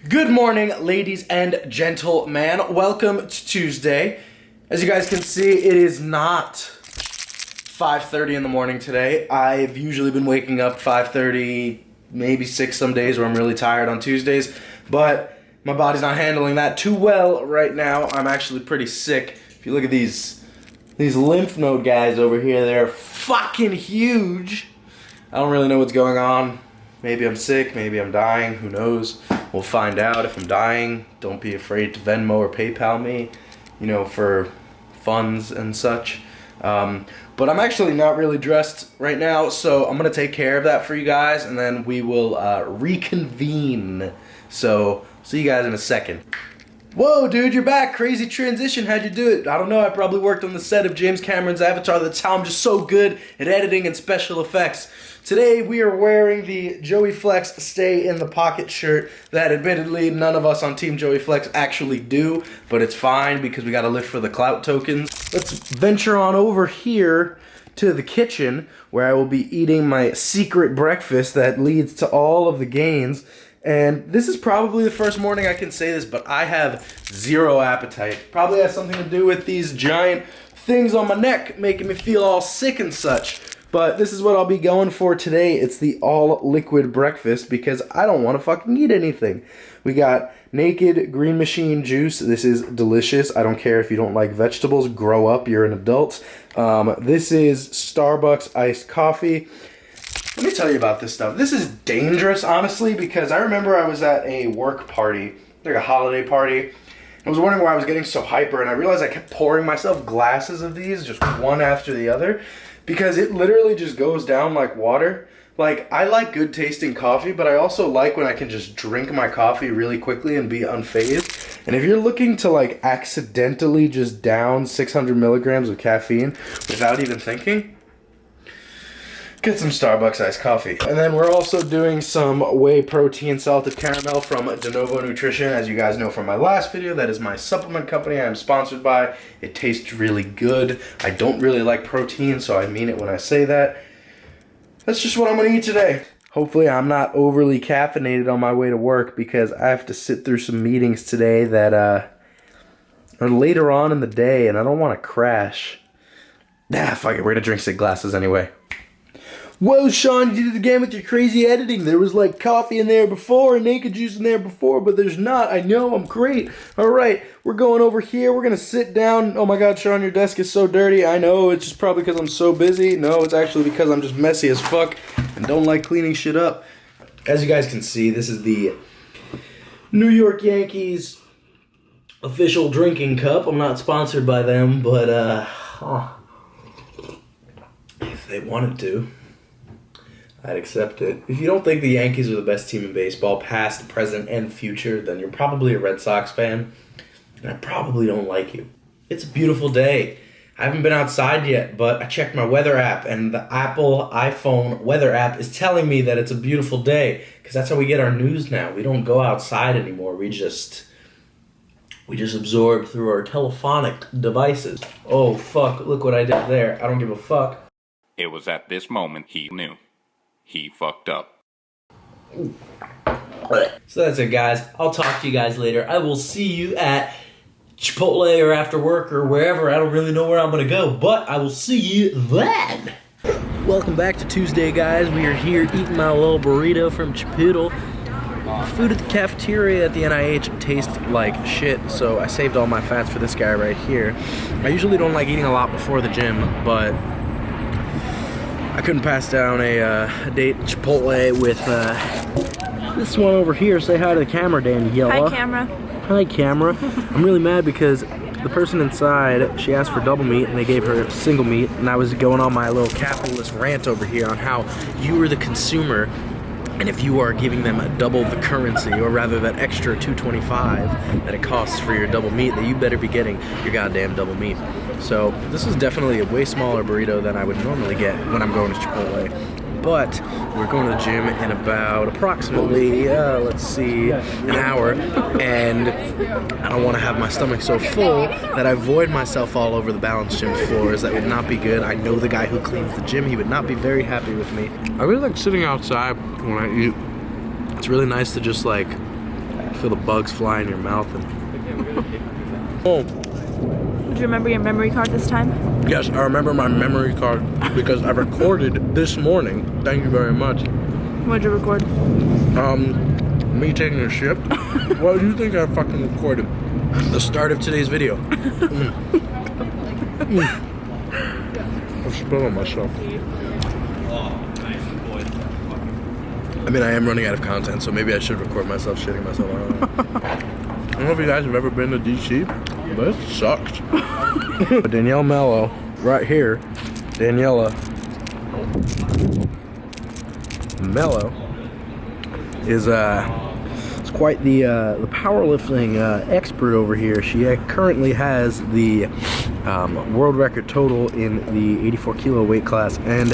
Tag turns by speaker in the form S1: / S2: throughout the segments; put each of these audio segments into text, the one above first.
S1: Good morning, ladies and gentlemen. Welcome to Tuesday. As you guys can see, it is not 5:30 in the morning today. I've usually been waking up 5:30, maybe 6 some days where I'm really tired on Tuesdays, but my body's not handling that too well right now. I'm actually pretty sick. If you look at these lymph node guys over here, they're fucking huge. I don't really know what's going on. Maybe I'm sick, maybe I'm dying, who knows. We'll find out. If I'm dying, don't be afraid to Venmo or PayPal me, for funds and such. But I'm actually not really dressed right now, so I'm going to take care of that for you guys, and then we will reconvene. So, see you guys in a second. Whoa, dude, you're back. Crazy transition. How'd you do it? I don't know. I probably worked on the set of James Cameron's Avatar. That's how I'm just so good at editing and special effects. Today, we are wearing the Joey Flex Stay in the Pocket shirt that admittedly none of us on Team Joey Flex actually do, but it's fine because we got to live for the clout tokens. Let's venture on over here to the kitchen where I will be eating my secret breakfast that leads to all of the gains. And this is probably the first morning I can say this, but I have zero appetite. Probably has something to do with these giant things on my neck making me feel all sick and such. But this is what I'll be going for today. It's the all liquid breakfast because I don't want to fucking eat anything. We got Naked Green Machine juice. This is delicious. I don't care if you don't like vegetables. Grow up, you're an adult. This is Starbucks iced coffee. Let me tell you about this stuff. This is dangerous, honestly, because I remember I was at a work party, like a holiday party. I was wondering why I was getting so hyper, and I realized I kept pouring myself glasses of these, just one after the other, because it literally just goes down like water. Like, I like good tasting coffee, but I also like when I can just drink my coffee really quickly and be unfazed. And if you're looking to like accidentally just down 600 milligrams of caffeine without even thinking, get some Starbucks iced coffee. And then we're also doing some whey protein salted caramel from De Novo Nutrition. As you guys know from my last video, that is my supplement company I am sponsored by. It tastes really good. I don't really like protein, so I mean it when I say that. That's just what I'm gonna eat today. Hopefully I'm not overly caffeinated on my way to work because I have to sit through some meetings today that are later on in the day and I don't want to crash. Nah, fuck it, we're gonna drink 6 glasses anyway. Whoa, Sean, you did it again with your crazy editing. There was like coffee in there before and naked juice in there before, but there's not. I know, I'm great. All right, we're going over here. We're going to sit down. Oh my God, Sean, your desk is so dirty. I know, it's just probably because I'm so busy. No, it's actually because I'm just messy as fuck and don't like cleaning shit up. As you guys can see, this is the New York Yankees official drinking cup. I'm not sponsored by them, but if they wanted to, I'd accept it. If you don't think the Yankees are the best team in baseball, past, present, and future, then you're probably a Red Sox fan, and I probably don't like you. It's a beautiful day. I haven't been outside yet, but I checked my weather app, and the Apple iPhone weather app is telling me that it's a beautiful day, because that's how we get our news now. We don't go outside anymore. We just absorb through our telephonic devices. Oh, fuck, look what I did there. I don't give a fuck.
S2: It was at this moment he knew. He fucked up.
S1: So that's it, guys. I'll talk to you guys later. I will see you at Chipotle or after work or wherever. I don't really know where I'm going to go, but I will see you then. Welcome back to Tuesday, guys. We are here eating my little burrito from Chipotle. Food at the cafeteria at the NIH tastes like shit, so I saved all my fats for this guy right here. I usually don't like eating a lot before the gym, but I couldn't pass down a date at Chipotle with this one over here. Say hi to the camera, Daniela.
S3: Hi, camera.
S1: Hi, camera. I'm really mad because the person inside, she asked for double meat and they gave her single meat, and I was going on my little capitalist rant over here on how you are the consumer, and if you are giving them double the currency, or rather that extra $2.25 that it costs for your double meat, that you better be getting your goddamn double meat. So this is definitely a way smaller burrito than I would normally get when I'm going to Chipotle. But we're going to the gym in about approximately, let's see, an hour, and I don't want to have my stomach so full that I void myself all over the balanced gym floors. That would not be good. I know the guy who cleans the gym. He would not be very happy with me. I really like sitting outside when I eat. It's really nice to just like Feel the bugs fly in your mouth. And... Oh.
S3: Do you remember your memory card this time?
S1: Yes, I remember my memory card because I recorded this morning. Thank you very much.
S3: What'd you record?
S1: Me taking a shit. What do you think I fucking recorded? The start of today's video. I'm spilling myself. I mean, I am running out of content, so maybe I should record myself shitting myself. I don't know if you guys have ever been to DC, but it sucked. Danielle Mello, right here. Daniela Mello is quite the powerlifting expert over here. She currently has the world record total in the 84 kilo weight class, and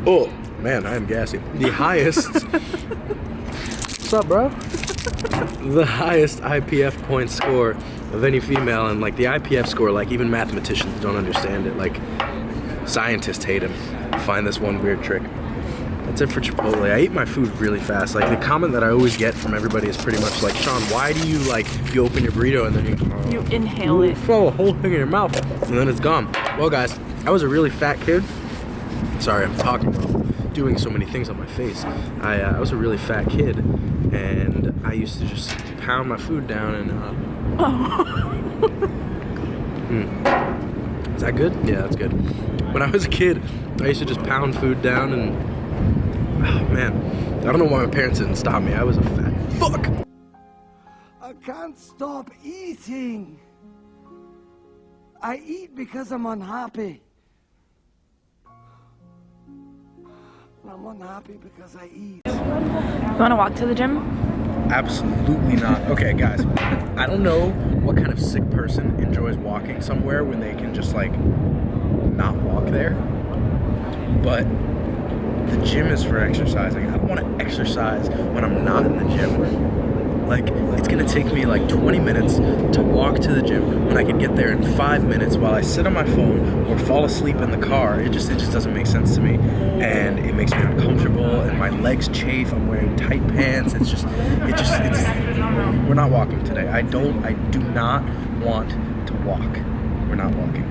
S1: oh man, I am gassy. The highest. What's up, bro? The highest IPF point score of any female, and like the IPF score, like even mathematicians don't understand it. Like scientists hate him. Find this one weird trick. That's it for Chipotle. I eat my food really fast. Like the comment that I always get from everybody is pretty much like, Sean, why do you you open your burrito and then you
S3: inhale it?
S1: Throw a whole thing in your mouth and then it's gone. Well, guys, I was a really fat kid. Sorry, I'm talking while doing so many things on my face. I was a really fat kid, and I used to just pound my food down and. Is that good? Yeah, that's good. When I was a kid, I used to just pound food down and. Oh man, I don't know why my parents didn't stop me. I was a fat fuck.
S4: I can't stop eating. I eat because I'm unhappy. I'm unhappy because I eat.
S3: You want to walk to the gym?
S1: Absolutely not. Okay, guys, I don't know what kind of sick person enjoys walking somewhere when they can just not walk there, but the gym is for exercising. I don't want to exercise when I'm not in the gym. Like, it's gonna take me 20 minutes to walk to the gym when I can get there in 5 minutes while I sit on my phone or fall asleep in the car. It just doesn't make sense to me, and it makes me uncomfortable, and my legs chafe. I'm wearing tight pants. It's we're not walking today. I do not want to walk. We're not walking.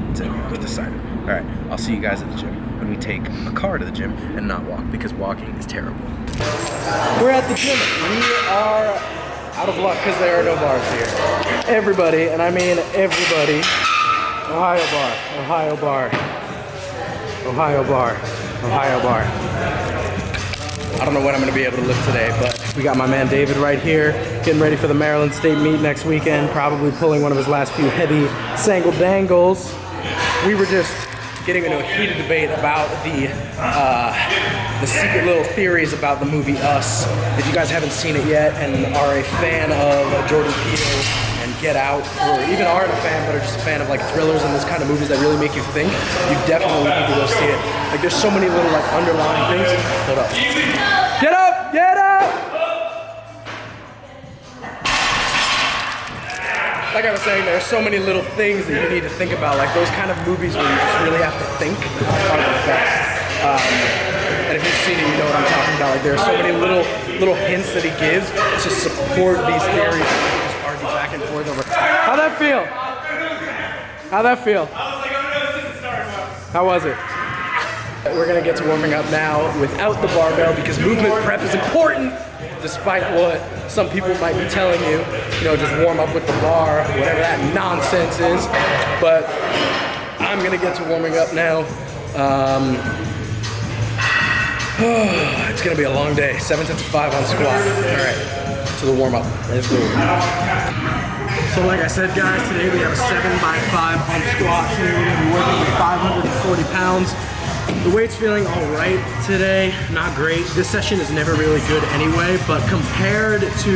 S1: That's it. I've decided. All right, I'll see you guys at the gym when we take a car to the gym and not walk, because walking is terrible. We're at the gym. We are out of luck because there are no bars here. Everybody, and I mean everybody, Ohio bar, Ohio bar, Ohio bar, Ohio bar. I don't know what I'm gonna be able to lift today, but we got my man David right here, getting ready for the Maryland State meet next weekend, probably pulling one of his last few heavy sangle dangles. We were just getting into a heated debate about the secret little theories about the movie Us. If you guys haven't seen it yet and are a fan of Jordan Peele and Get Out, or even aren't a fan but are just a fan of thrillers and those kind of movies that really make you think, you definitely need to go see it. There's so many little underlying things. Hold up. Get up! Get up! Like I was saying, there are so many little things that you need to think about. Those kind of movies where you just really have to think are the best. And if you've seen it, you know what I'm talking about. There are so many little hints that he gives to support these theories that we just argue back and forth over. How'd that feel? How'd that feel? How was it? We're gonna get to warming up now without the barbell because movement prep is important, despite what some people might be telling you. Just warm up with the bar, whatever that nonsense is. But I'm gonna get to warming up now. It's gonna be a long day. 7 sets of 5 on squat. All right, to the warm up. Let's go. So like I said, guys, today we have a 7x5 on squat. Today we're gonna be working with 540 pounds. The weight's feeling all right today, not great. This session is never really good anyway, but compared to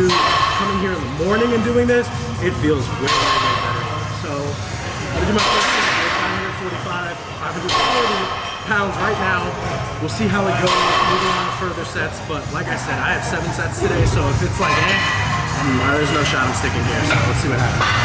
S1: coming here in the morning and doing this, it feels way, way, way better. So I'm gonna do my first set at 540 pounds right now. We'll see how it goes, moving on to further sets, but like I said, I have 7 sets today, so if it's there's no shot I'm sticking here, so let's see what happens.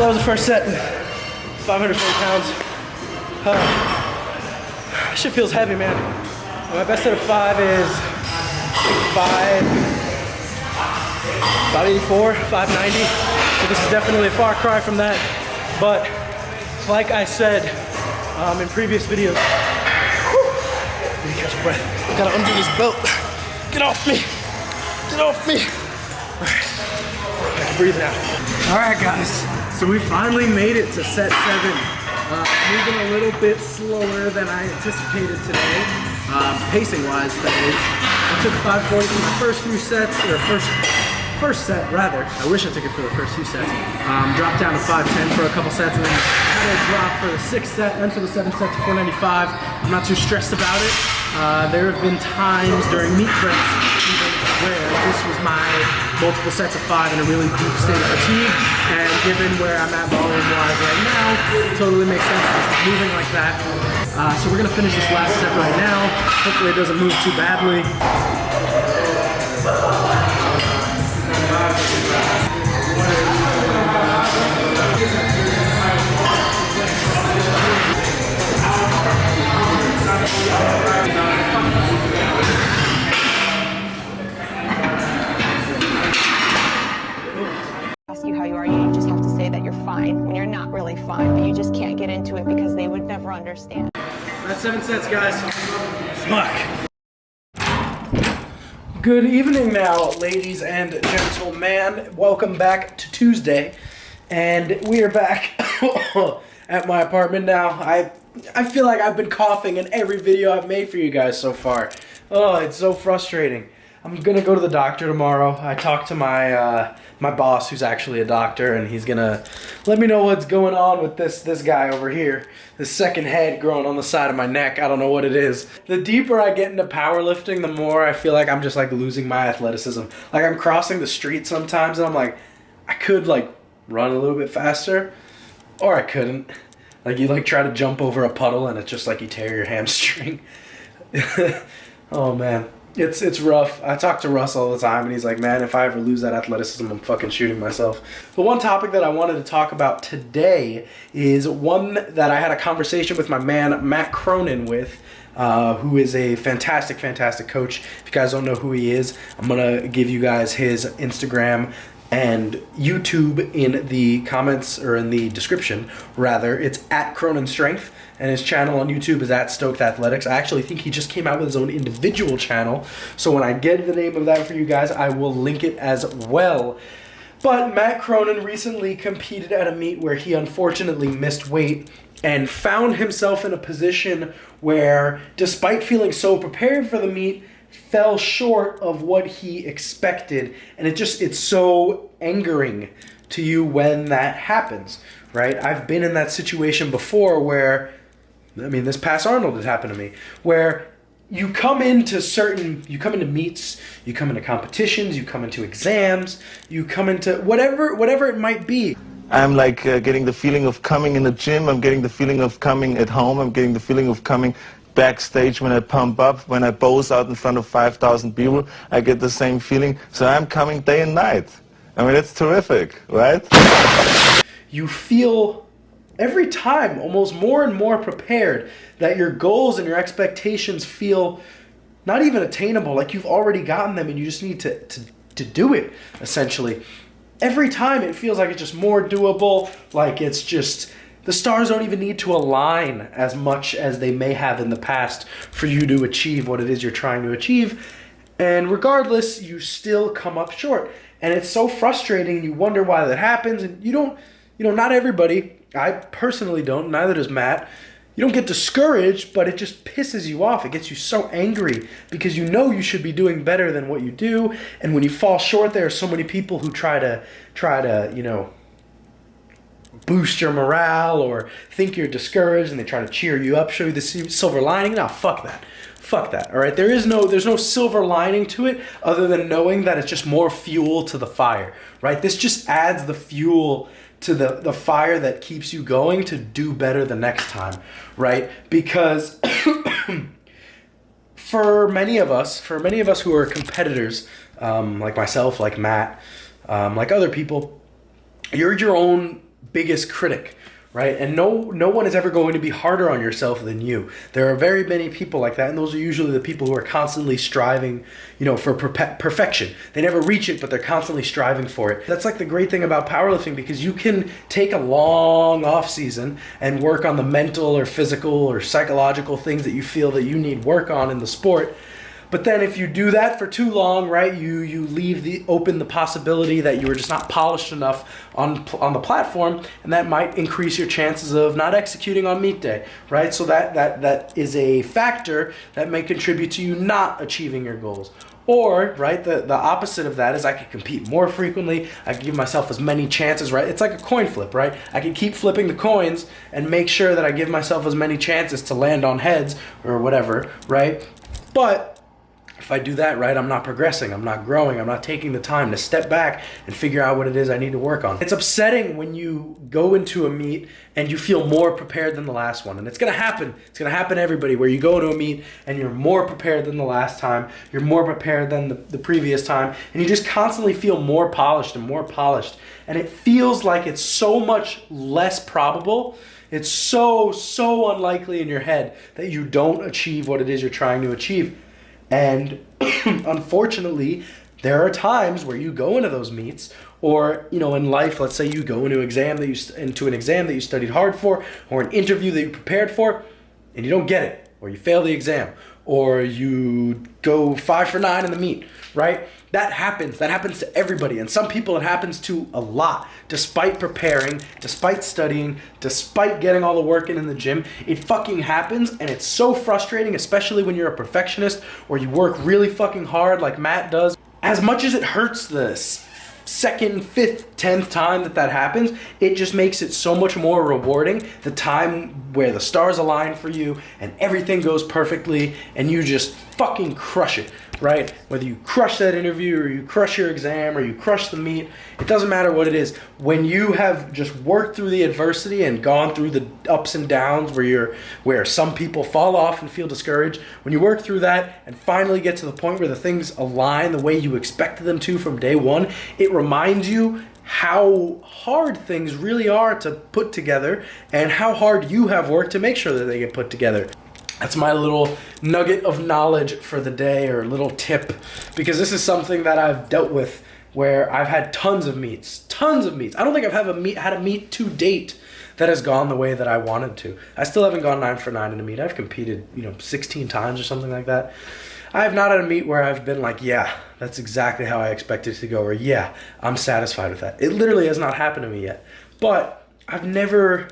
S1: that was the first set. 540 pounds. Shit feels heavy, man. My best set of 5 is 584, 590. So this is definitely a far cry from that. But like I said in previous videos, let me catch a breath. Gotta undo this belt. Get off me. Get off me. All right. I can breathe now. All right, guys. So we finally made it to set 7. Moving a little bit slower than I anticipated today, pacing-wise, that is. I took 540 for my first few sets, or first set rather. I wish I took it for the first few sets. Dropped down to 510 for a couple sets, and then had a drop for the 6th set and for the 7th set to 495. I'm not too stressed about it. There have been times during meet preps even where this was my multiple sets of 5 in a really deep state of fatigue, and given where I'm at volume-wise right now, it totally makes sense to just moving like that. So we're gonna finish this last set right now. Hopefully it doesn't move too badly.
S5: Ask you how you are, you just have to say that you're fine when you're not really fine, but you just can't get into it because they would never understand.
S1: That's 7 sets, guys. Fuck. Good evening now, ladies and gentlemen. Welcome back to Tuesday. And we are back at my apartment now. I feel like I've been coughing in every video I've made for you guys so far. Oh, it's so frustrating. I'm gonna go to the doctor tomorrow. I talked to my my boss, who's actually a doctor, and he's gonna let me know what's going on with this guy over here. This second head growing on the side of my neck. I don't know what it is. The deeper I get into powerlifting, the more I feel like I'm just like losing my athleticism. Like I'm crossing the street sometimes, and I'm like, I could like run a little bit faster, or I couldn't. Like you like try to jump over a puddle, and it's just like you tear your hamstring. Oh man. It's rough. I talk to Russ all the time, and he's like, man, if I ever lose that athleticism, I'm fucking shooting myself. The one topic that I wanted to talk about today is one that I had a conversation with my man, Matt Cronin, with, who is a fantastic, fantastic coach. If you guys don't know who he is, I'm going to give you guys his Instagram and YouTube in the comments, or in the description, rather. It's at Cronin Strength. And his channel on YouTube is at Stoked Athletics. I actually think he just came out with his own individual channel. So when I get the name of that for you guys, I will link it as well. But Matt Cronin recently competed at a meet where he unfortunately missed weight and found himself in a position where, despite feeling so prepared for the meet, fell short of what he expected. And it's so angering to you when that happens, right? I've been in that situation before where, I mean, this past Arnold has happened to me, where you come into meets, you come into competitions, you come into exams, you come into whatever it might be.
S6: I'm like getting the feeling of coming in the gym, I'm getting the feeling of coming at home, I'm getting the feeling of coming backstage when I pump up, when I pose out in front of 5,000 people, I get the same feeling. So I'm coming day and night. I mean, it's terrific, right?
S1: You feel every time almost more and more prepared, that your goals and your expectations feel not even attainable, like you've already gotten them and you just need to do it, essentially. Every time it feels like it's just more doable, like it's just, the stars don't even need to align as much as they may have in the past for you to achieve what it is you're trying to achieve. And regardless, you still come up short. And it's so frustrating, you wonder why that happens, and you don't, not everybody, I personally don't, neither does Matt. You don't get discouraged, but it just pisses you off. It gets you so angry because you know you should be doing better than what you do. And when you fall short, there are so many people who try to, boost your morale or think you're discouraged, and they try to cheer you up, show you the silver lining. No, fuck that. Fuck that, all right? There's no silver lining to it other than knowing that it's just more fuel to the fire, right? This just adds the fuel to the fire that keeps you going to do better the next time, right? Because for many of us who are competitors, like myself, like Matt, like other people, you're your own biggest critic, right? And no one is ever going to be harder on yourself than you. There are very many people like that, and those are usually the people who are constantly striving, for perfection. They never reach it, but they're constantly striving for it. That's like the great thing about powerlifting, because you can take a long off season and work on the mental or physical or psychological things that you feel that you need work on in the sport. But then if you do that for too long, right, you leave open the possibility that you were just not polished enough on the platform, and that might increase your chances of not executing on meet day, right? So that is a factor that may contribute to you not achieving your goals. Or, right, the opposite of that is I could compete more frequently, I could give myself as many chances, right? It's like a coin flip, right? I can keep flipping the coins and make sure that I give myself as many chances to land on heads or whatever, right? But if I do that, right, I'm not progressing, I'm not growing, I'm not taking the time to step back and figure out what it is I need to work on. It's upsetting when you go into a meet and you feel more prepared than the last one. And it's gonna happen. It's gonna happen to everybody, where you go to a meet and you're more prepared than the last time, you're more prepared than the previous time, and you just constantly feel more polished and more polished. And it feels like it's so much less probable, it's so unlikely in your head that you don't achieve what it is you're trying to achieve. And unfortunately, there are times where you go into those meets, or in life, let's say you go into an exam that you studied hard for, or an interview that you prepared for, and you don't get it, or you fail the exam, or you go 5 for 9 in the meet, right? That happens to everybody, and some people it happens to a lot. Despite preparing, despite studying, despite getting all the work in the gym, it fucking happens, and it's so frustrating, especially when you're a perfectionist or you work really fucking hard like Matt does. As much as it hurts the second, fifth, 10th time that happens, it just makes it so much more rewarding. The time where the stars align for you and everything goes perfectly and you just fucking crush it, right? Whether you crush that interview or you crush your exam or you crush the meet, it doesn't matter what it is. When you have just worked through the adversity and gone through the ups and downs where some people fall off and feel discouraged, when you work through that and finally get to the point where the things align the way you expected them to from day one, it reminds you how hard things really are to put together and how hard you have worked to make sure that they get put together. That's my little nugget of knowledge for the day, or little tip, because this is something that I've dealt with where I've had tons of meets. I don't think I've had a meet to date that has gone the way that I wanted to. I still haven't gone 9 for 9 in a meet. I've competed, 16 times or something like that. I have not had a meet where I've been like, yeah, that's exactly how I expected it to go, or yeah, I'm satisfied with that. It literally has not happened to me yet. But I've never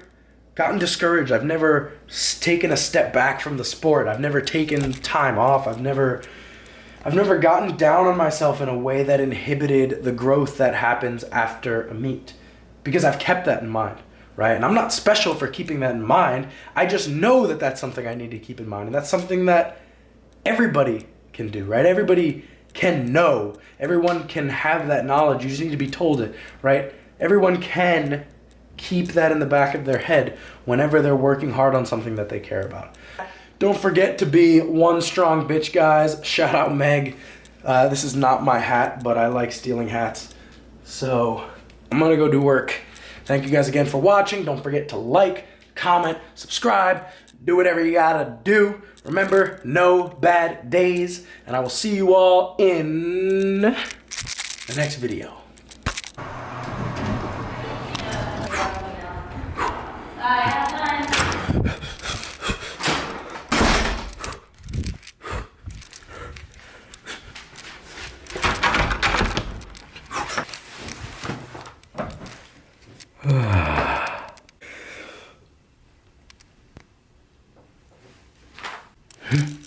S1: gotten discouraged. I've never taken a step back from the sport. I've never taken time off. I've never gotten down on myself in a way that inhibited the growth that happens after a meet, because I've kept that in mind, right? And I'm not special for keeping that in mind. I just know that that's something I need to keep in mind, and that's something that everybody can do, right? Everybody can know. Everyone can have that knowledge. You just need to be told it, right? Everyone can keep that in the back of their head whenever they're working hard on something that they care about. Don't forget to be one strong bitch, guys. Shout out Meg. This is not my hat, but I like stealing hats. So I'm gonna go do work. Thank you guys again for watching. Don't forget to like, comment, subscribe, do whatever you gotta do. Remember, no bad days, and I will see you all in the next video. Hmm?